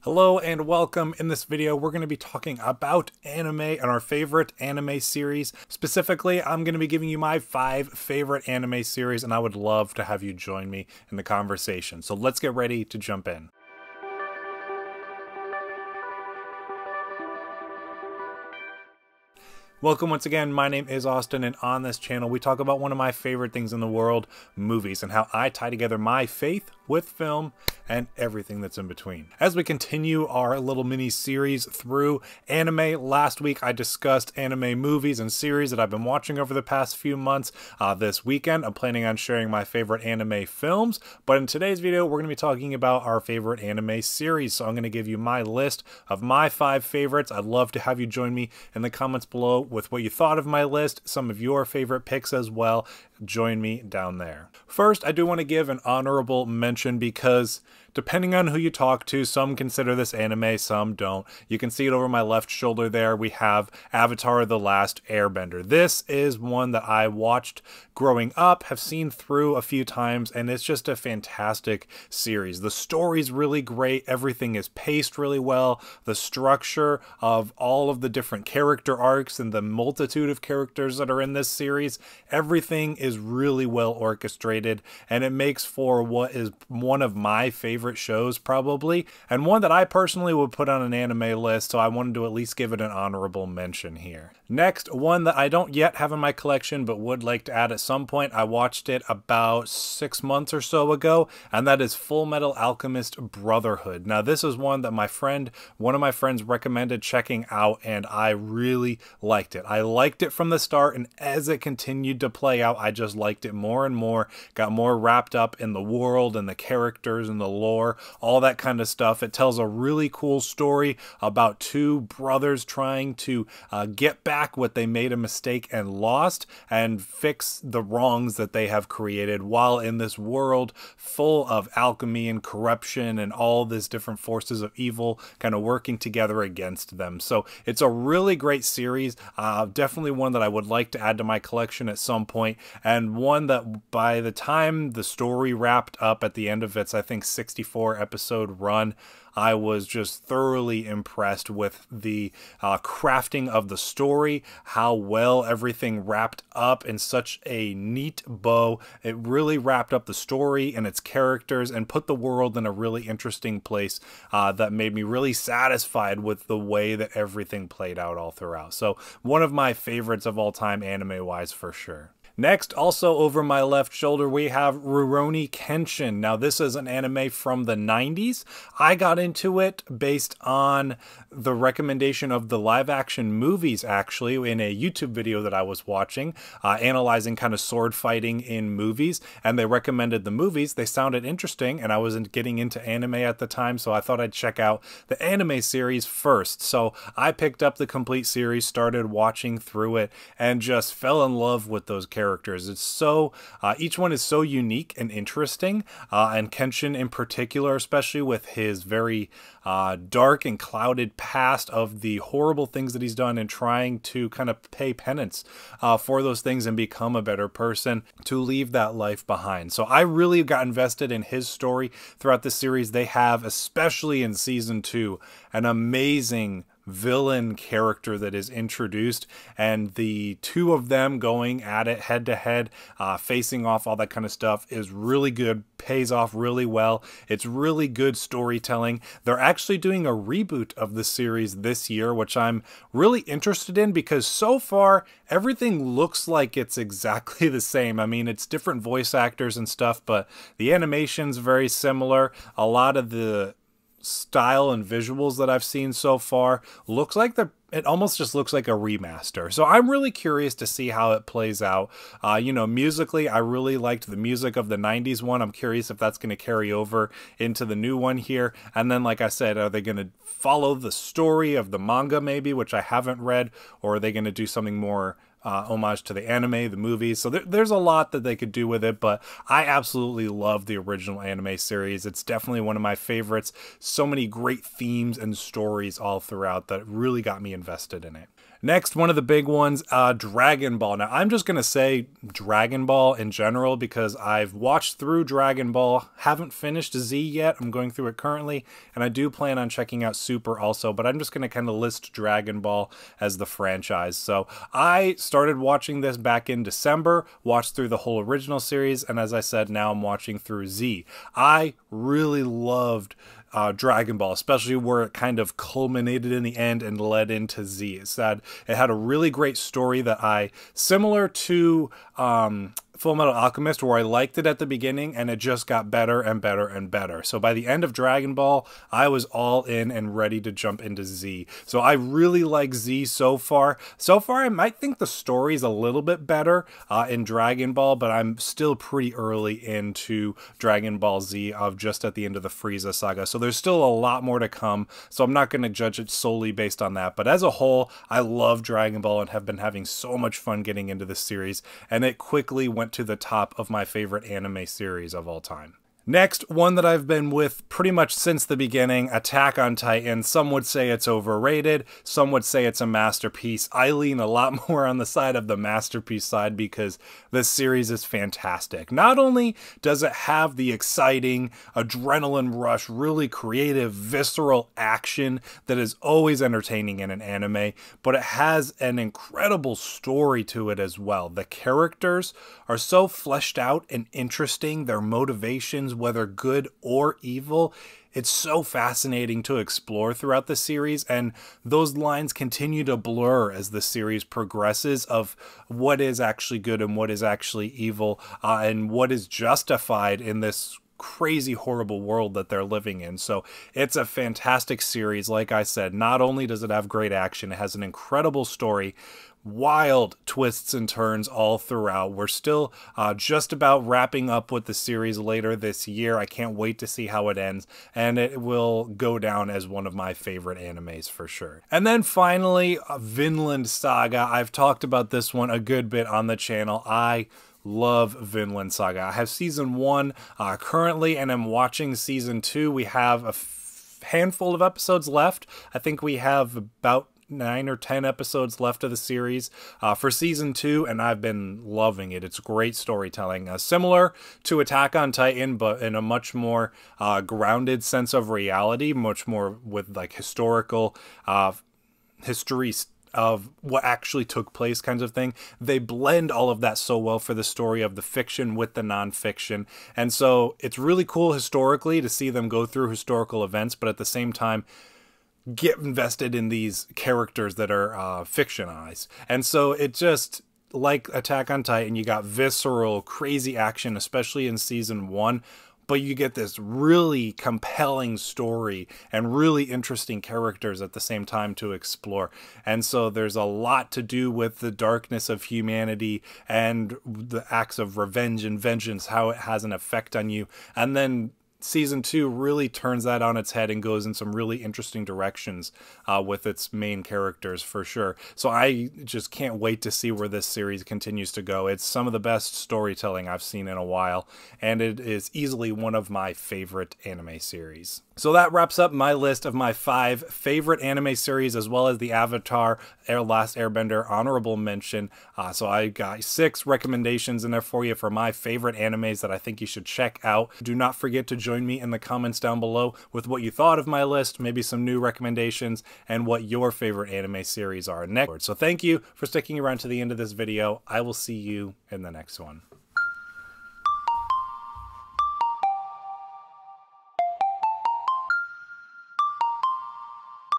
Hello and welcome. In this video, we're going to be talking about anime and our favorite anime series. Specifically, I'm going to be giving you my 5 favorite anime series, and I would love to have you join me in the conversation. So let's get ready to jump in. Welcome once again, my name is Austin, and on this channel we talk about one of my favorite things in the world, movies, and how I tie together my faith with film and everything that's in between. As we continue our little mini series through anime, last week I discussed anime movies and series that I've been watching over the past few months. This weekend I'm planning on sharing my favorite anime films, but in today's video we're going to be talking about our favorite anime series. So I'm going to give you my list of my 5 favorites. I'd love to have you join me in the comments below with what you thought of my list, some of your favorite picks as well. Join me down there. First, I do want to give an honorable mention because depending on who you talk to, some consider this anime, some don't. You can see it over my left shoulder there. We have Avatar: The Last Airbender. This is one that I watched growing up, have seen through a few times, and it's just a fantastic series. The story's really great. Everything is paced really well. The structure of all of the different character arcs and the multitude of characters that are in this series, everything is really well orchestrated, and it makes for what is one of my favorite shows probably, and one that I personally would put on an anime list, so I wanted to at least give it an honorable mention here. Next, one that I don't yet have in my collection but would like to add at some point. I watched it about 6 months or so ago, and that is Full Metal Alchemist Brotherhood. Now this is one that one of my friends recommended checking out, and I really liked it. I liked it from the start, and as it continued to play out, I just liked it more and more, got more wrapped up in the world and the characters and the lore, all that kind of stuff. It tells a really cool story about 2 brothers trying to get back what they made a mistake and lost, and fix the wrongs that they have created while in this world full of alchemy and corruption and all this different forces of evil kind of working together against them. So it's a really great series, definitely one that I would like to add to my collection at some point, and one that by the time the story wrapped up at the end of its, I think, 64 episode run, I was just thoroughly impressed with the crafting of the story, how well everything wrapped up in such a neat bow. It really wrapped up the story and its characters and put the world in a really interesting place that made me really satisfied with the way that everything played out all throughout. So one of my favorites of all time anime-wise for sure. Next, also over my left shoulder, we have Rurouni Kenshin. Now, this is an anime from the 90s. I got into it based on the recommendation of the live-action movies, actually, in a YouTube video that I was watching, analyzing kind of sword fighting in movies, and they recommended the movies. They sounded interesting, and I wasn't getting into anime at the time, so I thought I'd check out the anime series first. So I picked up the complete series, started watching through it, and just fell in love with those characters. It's so each one is so unique and interesting, and Kenshin in particular, especially with his very dark and clouded past of the horrible things that he's done and trying to kind of pay penance for those things and become a better person to leave that life behind. So I really got invested in his story throughout the series. They have, especially in season 2, an amazing villain character that is introduced, and the 2 of them going at it head to head, facing off, all that kind of stuff is really good, pays off really well. It's really good storytelling. They're actually doing a reboot of the series this year, which I'm really interested in because so far everything looks like it's exactly the same. I mean, it's different voice actors and stuff, but the animation's very similar. A lot of the style and visuals that I've seen so far looks like it almost just looks like a remaster. So I'm really curious to see how it plays out. You know, musically, I really liked the music of the 90s one. I'm curious if that's going to carry over into the new one here. And then, like I said, are they going to follow the story of the manga maybe, which I haven't read, or are they going to do something more homage to the anime, the movies? So there's a lot that they could do with it, but I absolutely love the original anime series. It's definitely one of my favorites. So many great themes and stories all throughout that really got me invested in it. Next, one of the big ones, Dragon Ball. Now, I'm just going to say Dragon Ball in general because I've watched through Dragon Ball, haven't finished Z yet. I'm going through it currently, and I do plan on checking out Super also, but I'm just going to kind of list Dragon Ball as the franchise. So I started watching this back in December, watched through the whole original series, and as I said, now I'm watching through Z. I really loved Dragon Ball, especially where it kind of culminated in the end and led into Z. It had a really great story that similar to Fullmetal Alchemist, where I liked it at the beginning and it just got better and better and better. So by the end of Dragon Ball, I was all in and ready to jump into Z. So I really like Z so far. So far, I might think the story's a little bit better in Dragon Ball, but I'm still pretty early into Dragon Ball Z of just at the end of the Frieza saga. So there's still a lot more to come. So I'm not going to judge it solely based on that. But as a whole, I love Dragon Ball and have been having so much fun getting into this series. And it quickly went to the top of my favorite anime series of all time. Next, one that I've been with pretty much since the beginning, Attack on Titan. Some would say it's overrated, some would say it's a masterpiece. I lean a lot more on the side of the masterpiece side because this series is fantastic. Not only does it have the exciting, adrenaline rush, really creative, visceral action that is always entertaining in an anime, but it has an incredible story to it as well. The characters are so fleshed out and interesting, their motivations, whether good or evil, it's so fascinating to explore throughout the series, and those lines continue to blur as the series progresses of what is actually good and what is actually evil, and what is justified in this crazy, horrible world that they're living in. So it's a fantastic series. Like I said, not only does it have great action, it has an incredible story, wild twists and turns all throughout. We're still just about wrapping up with the series later this year. I can't wait to see how it ends, and it will go down as one of my favorite animes for sure. And then finally, Vinland Saga. I've talked about this one a good bit on the channel. I love Vinland Saga. I have season 1 currently, and I'm watching season 2. We have a handful of episodes left. I think we have about 9 or 10 episodes left of the series for season 2, and I've been loving it. It's great storytelling, similar to Attack on Titan, but in a much more grounded sense of reality, much more with like historical history of what actually took place kinds of thing. They blend all of that so well for the story of the fiction with the nonfiction. And so it's really cool historically to see them go through historical events, but at the same time, get invested in these characters that are fictionalized. And so it just, like Attack on Titan, you got visceral, crazy action, especially in season 1, but you get this really compelling story and really interesting characters at the same time to explore. And so there's a lot to do with the darkness of humanity and the acts of revenge and vengeance, how it has an effect on you. And then season 2 really turns that on its head and goes in some really interesting directions with its main characters for sure. So I just can't wait to see where this series continues to go. It's some of the best storytelling I've seen in a while, and it is easily one of my favorite anime series. So that wraps up my list of my 5 favorite anime series, as well as the Avatar Last Airbender honorable mention. So I got 6 recommendations in there for you for my favorite animes that I think you should check out. Do not forget to join me in the comments down below with what you thought of my list, maybe some new recommendations, and what your favorite anime series are next. So thank you for sticking around to the end of this video. I will see you in the next one.